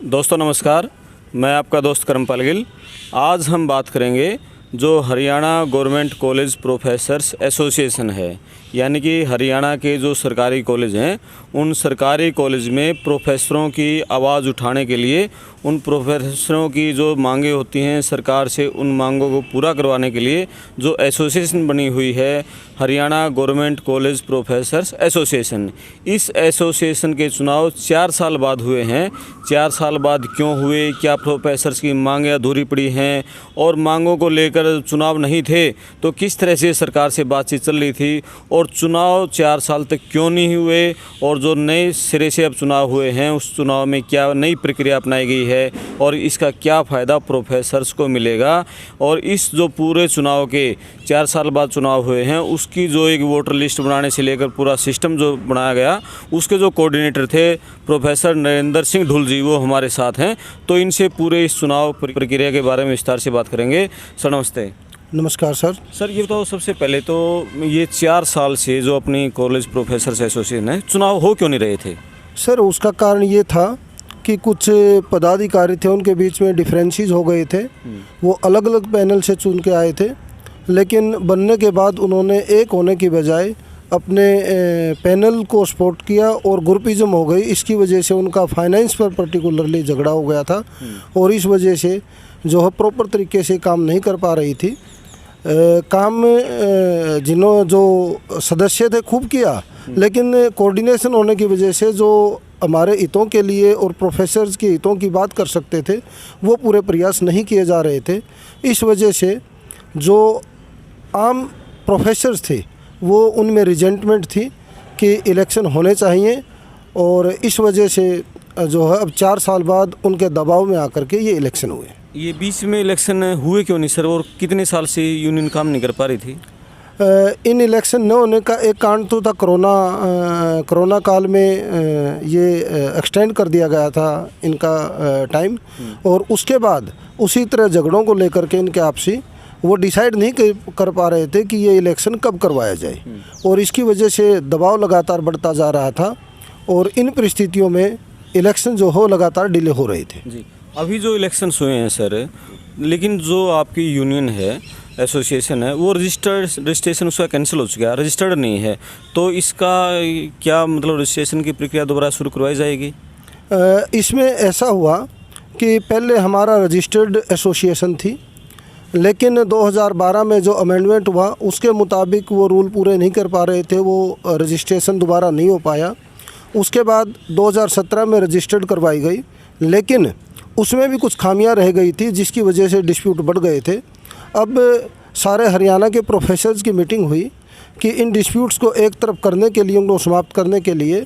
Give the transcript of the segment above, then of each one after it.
दोस्तों नमस्कार, मैं आपका दोस्त करमपाल गिल। आज हम बात करेंगे जो Haryana government college professors association है, यानी कि हरियाणा के जो सरकारी कॉलेज हैं उन सरकारी कॉलेज में प्रोफेसरों की आवाज़ उठाने के लिए, उन प्रोफेसरों की जो मांगें होती हैं सरकार से, उन मांगों को पूरा करवाने के लिए जो एसोसिएशन बनी हुई है Haryana government college professors association. इस एसोसिएशन के चुनाव 4 साल बाद हुए हैं। 4 साल बाद क्यों हुए, क्या प्रोफेसर्स की मांगें अधूरी पड़ी हैं और मांगों को लेकर चुनाव नहीं थे तो किस तरह से सरकार से बातचीत चल रही थी, और चुनाव 4 साल तक क्यों नहीं हुए, और जो नए सिरे से अब चुनाव हुए हैं उस चुनाव में क्या नई प्रक्रिया अपनाई गई है और इसका क्या फ़ायदा प्रोफेसर्स को मिलेगा। और इस जो पूरे चुनाव के 4 साल बाद चुनाव हुए हैं उसकी जो एक वोटर लिस्ट बनाने से लेकर पूरा सिस्टम जो बनाया गया, उसके जो कोऑर्डिनेटर थे प्रोफेसर नरेंद्र सिंह ढुल जी, वो हमारे साथ हैं। तो इनसे पूरे इस चुनाव प्रक्रिया के बारे में विस्तार से बात करेंगे। सर नमस्ते। नमस्कार सर। सर ये तो सबसे पहले तो ये 4 साल से जो अपनी कॉलेज प्रोफेसर्स एसोसिएशन है, चुनाव हो क्यों नहीं रहे थे? सर उसका कारण ये था कि कुछ पदाधिकारी थे, उनके बीच में डिफरेंसेस हो गए थे। वो अलग अलग पैनल से चुन के आए थे, लेकिन बनने के बाद उन्होंने एक होने की बजाय अपने पैनल को सपोर्ट किया और ग्रुपिज्म हो गई। इसकी वजह से उनका फाइनेंस पर पर्टिकुलरली झगड़ा हो गया था और इस वजह से जो है प्रॉपर तरीके से काम नहीं कर पा रही थी। काम जो सदस्य थे खूब किया, लेकिन कोऑर्डिनेशन होने की वजह से जो हमारे हितों के लिए और प्रोफेसर्स के हितों की बात कर सकते थे वो पूरे प्रयास नहीं किए जा रहे थे। इस वजह से जो आम प्रोफेसर्स थे वो उनमें रिजेंटमेंट थी कि इलेक्शन होने चाहिए, और इस वजह से जो है अब 4 साल बाद उनके दबाव में आकर के ये इलेक्शन हुए। ये बीच में इलेक्शन हुए क्यों नहीं सर, और कितने साल से यूनियन काम नहीं कर पा रही थी? इन इलेक्शन न होने का एक कारण तो था कोरोना काल में ये एक्सटेंड कर दिया गया था इनका टाइम, और उसके बाद उसी तरह झगड़ों को लेकर के इनके आपसी वो डिसाइड नहीं कर पा रहे थे कि ये इलेक्शन कब करवाया जाए, और इसकी वजह से दबाव लगातार बढ़ता जा रहा था और इन परिस्थितियों में इलेक्शन जो हो लगातार डिले हो रहे थे। जी, अभी जो इलेक्शंस हुए हैं सर, लेकिन जो आपकी यूनियन है, एसोसिएशन है, वो रजिस्ट्रेशन उसका कैंसिल हो चुका है, रजिस्टर्ड नहीं है, तो इसका क्या मतलब रजिस्ट्रेशन की प्रक्रिया दोबारा शुरू करवाई जाएगी? इसमें ऐसा हुआ कि पहले हमारा रजिस्टर्ड एसोसिएशन थी, लेकिन 2012 में जो अमेंडमेंट हुआ उसके मुताबिक वो रूल पूरे नहीं कर पा रहे थे, वो रजिस्ट्रेशन दोबारा नहीं हो पाया। उसके बाद 2017 में रजिस्टर्ड करवाई गई, लेकिन उसमें भी कुछ खामियां रह गई थी जिसकी वजह से डिस्प्यूट बढ़ गए थे। अब सारे हरियाणा के प्रोफेसर्स की मीटिंग हुई कि इन डिस्प्यूट्स को एक तरफ करने के लिए, उनको समाप्त करने के लिए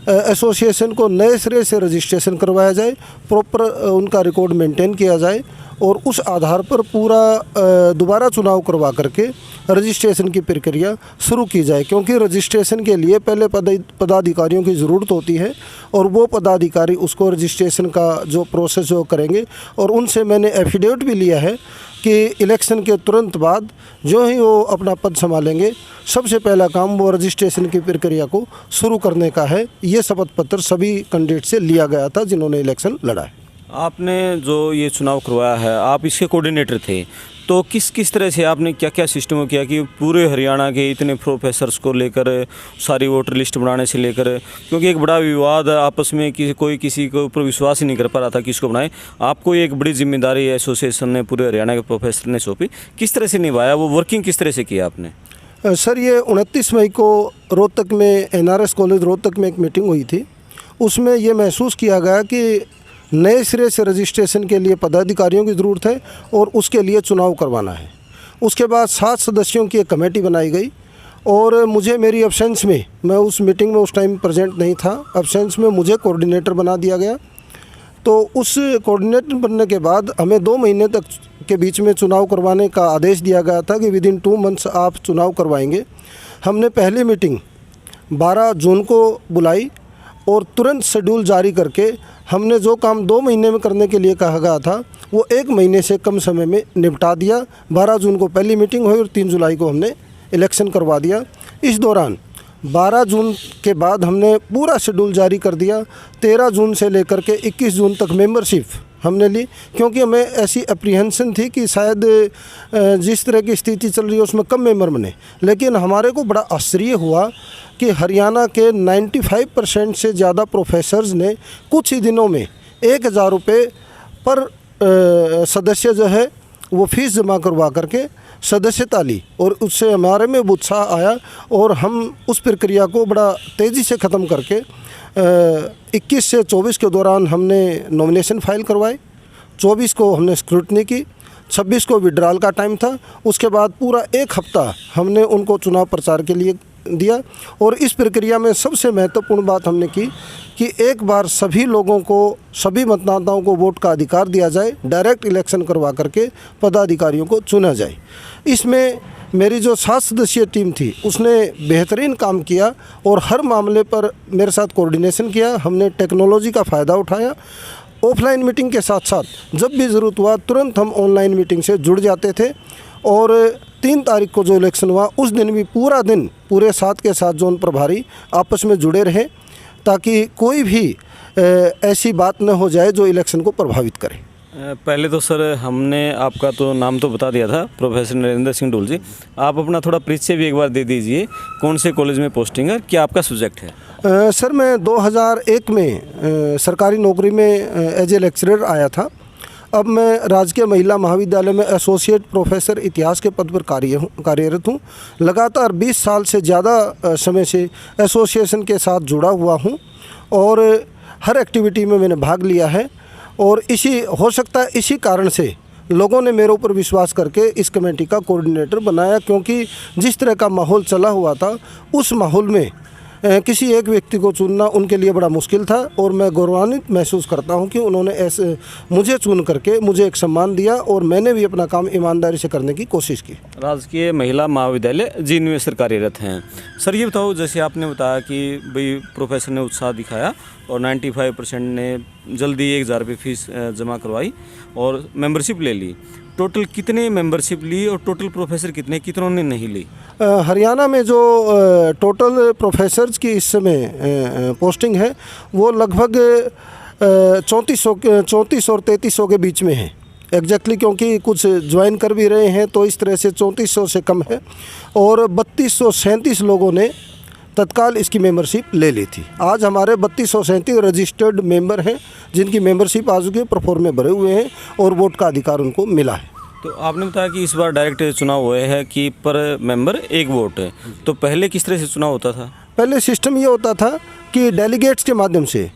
एसोसिएशन को नए सिरे से रजिस्ट्रेशन करवाया जाए, प्रॉपर उनका रिकॉर्ड मेंटेन किया जाए और उस आधार पर पूरा दोबारा चुनाव करवा करके रजिस्ट्रेशन की प्रक्रिया शुरू की जाए, क्योंकि रजिस्ट्रेशन के लिए पहले पदाधिकारियों की ज़रूरत होती है और वो पदाधिकारी उसको रजिस्ट्रेशन का जो प्रोसेस जो करेंगे। और उनसे मैंने एफिडेविट भी लिया है कि इलेक्शन के तुरंत बाद जो ही वो अपना पद संभालेंगे, सबसे पहला काम वो रजिस्ट्रेशन की प्रक्रिया को शुरू करने का है। ये शपथ पत्र सभी कैंडिडेट से लिया गया था जिन्होंने इलेक्शन लड़ा है। आपने जो ये चुनाव करवाया है, आप इसके कोऑर्डिनेटर थे, तो किस तरह से आपने क्या क्या सिस्टम किया कि पूरे हरियाणा के इतने प्रोफेसर्स को लेकर सारी वोटर लिस्ट बनाने से लेकर, क्योंकि एक बड़ा विवाद आपस में कोई किसी के ऊपर विश्वास ही नहीं कर पा रहा था किसको बनाए, आपको एक बड़ी जिम्मेदारी एसोसिएशन ने पूरे हरियाणा के प्रोफेसर ने सौंपी, किस तरह से निभाया, वो वर्किंग किस तरह से किया आपने? सर ये 29 मई को रोहतक में NRS कॉलेज रोहतक में एक मीटिंग हुई थी। उसमें ये महसूस किया गया कि नए सिरे से रजिस्ट्रेशन के लिए पदाधिकारियों की ज़रूरत है और उसके लिए चुनाव करवाना है। उसके बाद 7 सदस्यों की एक कमेटी बनाई गई और मुझे मेरी एब्सेंस में, मैं उस मीटिंग में उस टाइम प्रेजेंट नहीं था, एब्सेंस में मुझे कोऑर्डिनेटर बना दिया गया। तो उस कोऑर्डिनेटर बनने के बाद हमें 2 महीने तक के बीच में चुनाव करवाने का आदेश दिया गया था कि विदिन 2 मंथ्स आप चुनाव करवाएंगे। हमने पहली मीटिंग 12 जून को बुलाई और तुरंत शेड्यूल जारी करके हमने जो काम 2 महीने में करने के लिए कहा गया था वो 1 महीने से कम समय में निपटा दिया। 12 जून को पहली मीटिंग हुई और 3 जुलाई को हमने इलेक्शन करवा दिया। इस दौरान 12 जून के बाद हमने पूरा शेड्यूल जारी कर दिया। 13 जून से लेकर के 21 जून तक मेंबरशिप हमने ली, क्योंकि हमें ऐसी अप्रीहेंशन थी कि शायद जिस तरह की स्थिति चल रही है उसमें कम मेंबर बने। लेकिन हमारे को बड़ा आश्चर्य हुआ कि हरियाणा के 95% से ज़्यादा प्रोफेसर्स ने कुछ ही दिनों में 1000 रुपये पर सदस्य जो है वो फीस जमा करवा करके सदस्यता ली, और उससे हमारे में उत्साह आया और हम उस प्रक्रिया को बड़ा तेज़ी से ख़त्म करके 21 से 24 के दौरान हमने नॉमिनेशन फाइल करवाए, 24 को हमने स्क्रूटनी की, 26 को विड्रॉल का टाइम था। उसके बाद पूरा एक हफ्ता हमने उनको चुनाव प्रचार के लिए दिया। और इस प्रक्रिया में सबसे महत्वपूर्ण बात हमने की कि एक बार सभी लोगों को, सभी मतदाताओं को वोट का अधिकार दिया जाए, डायरेक्ट इलेक्शन करवा करके पदाधिकारियों को चुना जाए। इसमें मेरी जो 7 सदस्यीय टीम थी उसने बेहतरीन काम किया और हर मामले पर मेरे साथ कोऑर्डिनेशन किया। हमने टेक्नोलॉजी का फ़ायदा उठाया। ऑफलाइन मीटिंग के साथ साथ जब भी ज़रूरत हुआ तुरंत हम ऑनलाइन मीटिंग से जुड़ जाते थे। और 3 तारीख को जो इलेक्शन हुआ उस दिन भी पूरा दिन पूरे 7 के 7 जोन प्रभारी आपस में जुड़े रहे, ताकि कोई भी ऐसी बात न हो जाए जो इलेक्शन को प्रभावित करे। पहले तो सर हमने आपका तो नाम तो बता दिया था, प्रोफेसर नरेंद्र सिंह ढोल जी। आप अपना थोड़ा परिचय भी एक बार दे दीजिए, कौन से कॉलेज में पोस्टिंग है, क्या आपका सब्जेक्ट है? सर मैं 2001 में सरकारी नौकरी में एज ए लेक्चरर आया था। अब मैं राजकीय महिला महाविद्यालय में एसोसिएट प्रोफेसर इतिहास के पद पर कार्यरत हूँ। लगातार 20 साल से ज़्यादा समय से एसोसिएशन के साथ जुड़ा हुआ हूँ और हर एक्टिविटी में मैंने भाग लिया है। और हो सकता है इसी कारण से लोगों ने मेरे ऊपर विश्वास करके इस कमेटी का कोऑर्डिनेटर बनाया, क्योंकि जिस तरह का माहौल चला हुआ था उस माहौल में किसी एक व्यक्ति को चुनना उनके लिए बड़ा मुश्किल था। और मैं गौरवान्वित महसूस करता हूं कि उन्होंने ऐसे मुझे चुन करके मुझे एक सम्मान दिया और मैंने भी अपना काम ईमानदारी से करने की कोशिश की। राजकीय महिला महाविद्यालय जींद में सर कार्यरत हैं। सर ये बताओ, जैसे आपने बताया कि भाई प्रोफेसर ने उत्साह दिखाया और 95% ने जल्दी 1000 रुपये फीस जमा करवाई और मेंबरशिप ले ली। टोटल कितने मेंबरशिप ली और टोटल प्रोफेसर कितनों ने नहीं ली? हरियाणा में जो टोटल प्रोफेसर्स की इस समय पोस्टिंग है वो लगभग 3400 और 3300 के बीच में है एग्जैक्टली, क्योंकि कुछ ज्वाइन कर भी रहे हैं तो इस तरह से 3400 से कम है। और 3237 लोगों ने तत्काल इसकी मेंबरशिप ले ली थी। आज हमारे 3237 रजिस्टर्ड मेंबर हैं जिनकी मेंबरशिप आज के प्रोफॉर्म में भरे हुए हैं और वोट का अधिकार उनको मिला है। तो आपने बताया कि इस बार डायरेक्ट चुनाव हुए हैं कि पर मेंबर एक वोट है, तो पहले किस तरह से चुनाव होता था? पहले सिस्टम ये होता था कि डेलीगेट्स के माध्यम से,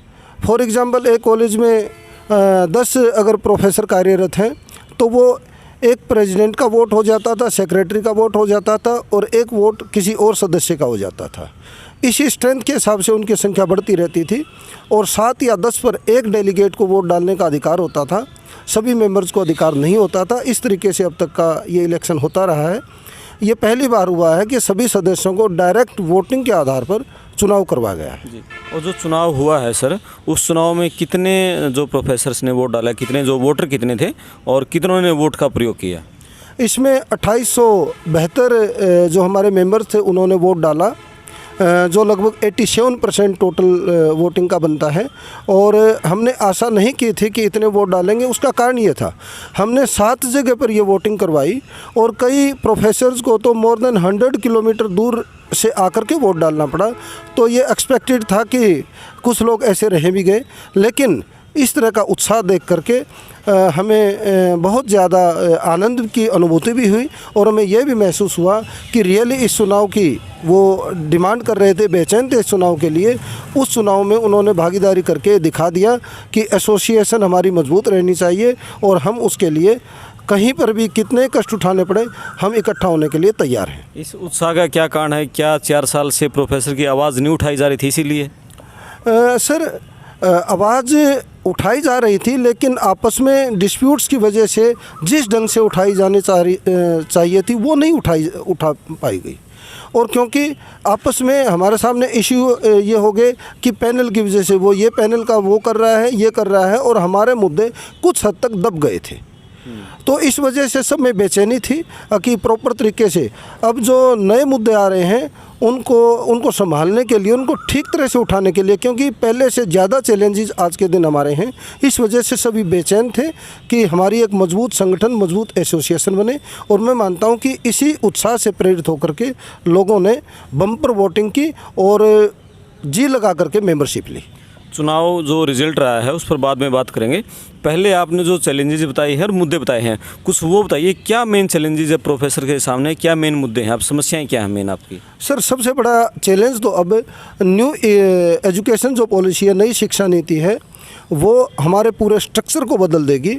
फॉर एग्जांपल एक कॉलेज में 10 अगर प्रोफेसर कार्यरत हैं तो वो एक प्रेसिडेंट का वोट हो जाता था, सेक्रेटरी का वोट हो जाता था और एक वोट किसी और सदस्य का हो जाता था। इसी स्ट्रेंथ के हिसाब से उनकी संख्या बढ़ती रहती थी और 7 या 10 पर एक डेलीगेट को वोट डालने का अधिकार होता था, सभी मेंबर्स को अधिकार नहीं होता था। इस तरीके से अब तक का ये इलेक्शन होता रहा है। ये पहली बार हुआ है कि सभी सदस्यों को डायरेक्ट वोटिंग के आधार पर चुनाव करवाया गया है। जी। और जो चुनाव हुआ है सर, उस चुनाव में कितने जो प्रोफेसर्स ने वोट डाला, कितने जो वोटर कितने थे और कितनों ने वोट का प्रयोग किया? इसमें 2872 जो हमारे मेंबर्स थे उन्होंने वोट डाला, जो लगभग 87% टोटल वोटिंग का बनता है। और हमने आशा नहीं की थी कि इतने वोट डालेंगे। उसका कारण ये था, हमने 7 जगह पर ये वोटिंग करवाई और कई प्रोफेसर्स को तो मोर देन 100 किलोमीटर दूर से आकर के वोट डालना पड़ा। तो ये एक्सपेक्टेड था कि कुछ लोग ऐसे रह भी गए, लेकिन इस तरह का उत्साह देख करके हमें बहुत ज़्यादा आनंद की अनुभूति भी हुई और हमें यह भी महसूस हुआ कि रियली इस चुनाव की वो डिमांड कर रहे थे, बेचैन थे इस चुनाव के लिए। उस चुनाव में उन्होंने भागीदारी करके दिखा दिया कि एसोसिएशन हमारी मजबूत रहनी चाहिए और हम उसके लिए कहीं पर भी कितने कष्ट उठाने पड़े हम इकट्ठा होने के लिए तैयार हैं। इस उत्साह का क्या कारण है? क्या 4 साल से प्रोफेसर की आवाज़ नहीं उठाई जा रही थी इसीलिए? सर आवाज़ उठाई जा रही थी, लेकिन आपस में डिस्प्यूट्स की वजह से जिस ढंग से उठाई जानी चाहिए थी वो नहीं उठा पाई गई। और क्योंकि आपस में हमारे सामने इश्यू ये हो गए कि पैनल की वजह से वो ये पैनल का वो कर रहा है, ये कर रहा है, और हमारे मुद्दे कुछ हद तक दब गए थे। तो इस वजह से सब में बेचैनी थी कि प्रॉपर तरीके से अब जो नए मुद्दे आ रहे हैं उनको संभालने के लिए, उनको ठीक तरह से उठाने के लिए, क्योंकि पहले से ज़्यादा चैलेंजेस आज के दिन हमारे हैं, इस वजह से सभी बेचैन थे कि हमारी एक मजबूत संगठन, मजबूत एसोसिएशन बने। और मैं मानता हूं कि इसी उत्साह से प्रेरित होकर के लोगों ने बम्पर वोटिंग की और जी लगा करके मेंबरशिप ली। चुनाव जो रिजल्ट रहा है उस पर बाद में बात करेंगे। पहले आपने जो चैलेंजेस बताई है और मुद्दे बताए हैं, कुछ वो बताइए, क्या मेन चैलेंजेस है प्रोफेसर के सामने, क्या मेन मुद्दे हैं, आप समस्याएं क्या हैं मेन आपकी? सर, सबसे बड़ा चैलेंज तो अब न्यू एजुकेशन जो पॉलिसी है, नई शिक्षा नीति है, वो हमारे पूरे स्ट्रक्चर को बदल देगी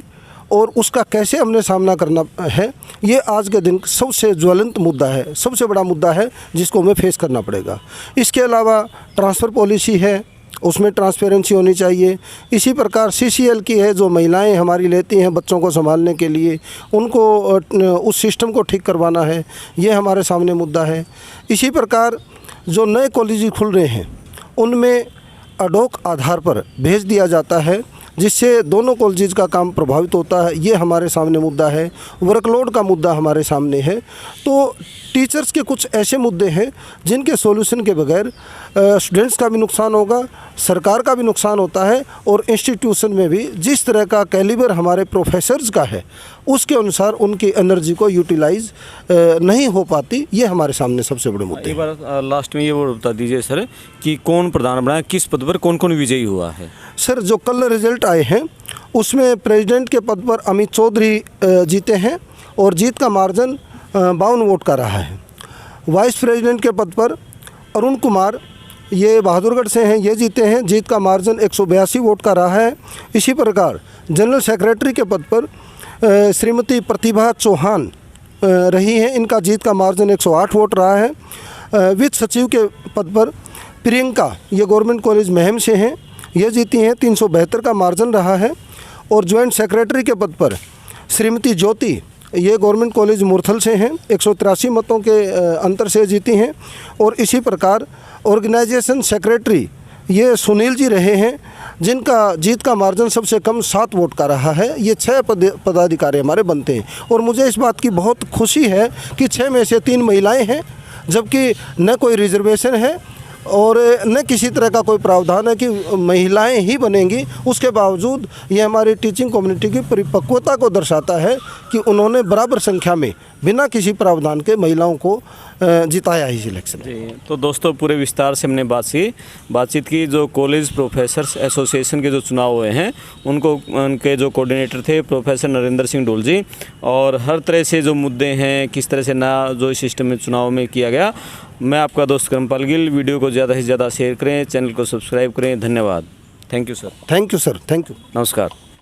और उसका कैसे हमने सामना करना है, ये आज के दिन सबसे ज्वलंत मुद्दा है, सबसे बड़ा मुद्दा है जिसको हमें फेस करना पड़ेगा। इसके अलावा ट्रांसफ़र पॉलिसी है, उसमें ट्रांसपेरेंसी होनी चाहिए। इसी प्रकार CCL की है, जो महिलाएं हमारी लेती हैं बच्चों को संभालने के लिए, उनको उस सिस्टम को ठीक करवाना है, ये हमारे सामने मुद्दा है। इसी प्रकार जो नए कॉलेज खुल रहे हैं उनमें अडोक आधार पर भेज दिया जाता है, जिससे दोनों कॉलेज का काम प्रभावित होता है, ये हमारे सामने मुद्दा है। वर्कलोड का मुद्दा हमारे सामने है। तो टीचर्स के कुछ ऐसे मुद्दे हैं जिनके सॉल्यूशन के बगैर स्टूडेंट्स का भी नुकसान होगा, सरकार का भी नुकसान होता है, और इंस्टीट्यूशन में भी जिस तरह का कैलिबर हमारे प्रोफेसर्स का है उसके अनुसार उनकी एनर्जी को यूटिलाइज नहीं हो पाती। ये हमारे सामने सबसे बड़े मुद्दे एक बार लास्ट में ये वो बता दीजिए सर कि कौन प्रधान बना, किस पद पर कौन कौन विजयी हुआ है? सर, जो कल रिजल्ट आए हैं उसमें प्रेसिडेंट के पद पर अमित चौधरी जीते हैं और जीत का मार्जिन 52 वोट का रहा है। वाइस प्रेसिडेंट के पद पर अरुण कुमार, ये बहादुरगढ़ से हैं, ये जीते हैं, जीत का मार्जिन 182 वोट का रहा है। इसी प्रकार जनरल सेक्रेटरी के पद पर श्रीमती प्रतिभा चौहान रही हैं, इनका जीत का मार्जिन 108 वोट रहा है। वित्त सचिव के पद पर प्रियंका, ये गवर्नमेंट कॉलेज महम से हैं, ये जीती हैं, 372 का मार्जिन रहा है। और ज्वाइंट सेक्रेटरी के पद पर श्रीमती ज्योति, ये गवर्नमेंट कॉलेज मुरथल से हैं, 183 मतों के अंतर से जीती हैं। और इसी प्रकार ऑर्गेनाइजेशन सेक्रेटरी ये सुनील जी रहे हैं, जिनका जीत का मार्जिन सबसे कम 7 वोट का रहा है। ये 6 पदाधिकारी हमारे बनते हैं। और मुझे इस बात की बहुत खुशी है कि 6 में से 3 महिलाएं हैं, जबकि न कोई रिजर्वेशन है और न किसी तरह का कोई प्रावधान है कि महिलाएं ही बनेंगी। उसके बावजूद ये हमारी टीचिंग कम्युनिटी की परिपक्वता को दर्शाता है कि उन्होंने बराबर संख्या में बिना किसी प्रावधान के महिलाओं को जिताया इस इलेक्शन में। तो दोस्तों, पूरे विस्तार से हमने बातचीत की। जो कॉलेज प्रोफेसर्स एसोसिएशन के जो चुनाव हुए हैं उनके जो कोऑर्डिनेटर थे प्रोफेसर नरेंद्र सिंह ढोल जी, और हर तरह से जो मुद्दे हैं, किस तरह से जो इस सिस्टम में चुनाव में किया गया। मैं आपका दोस्त करमपाल गिल। वीडियो को ज़्यादा से ज़्यादा शेयर करें, चैनल को सब्सक्राइब करें। धन्यवाद। Thank you sir. Thank you sir. Thank you. नमस्कार।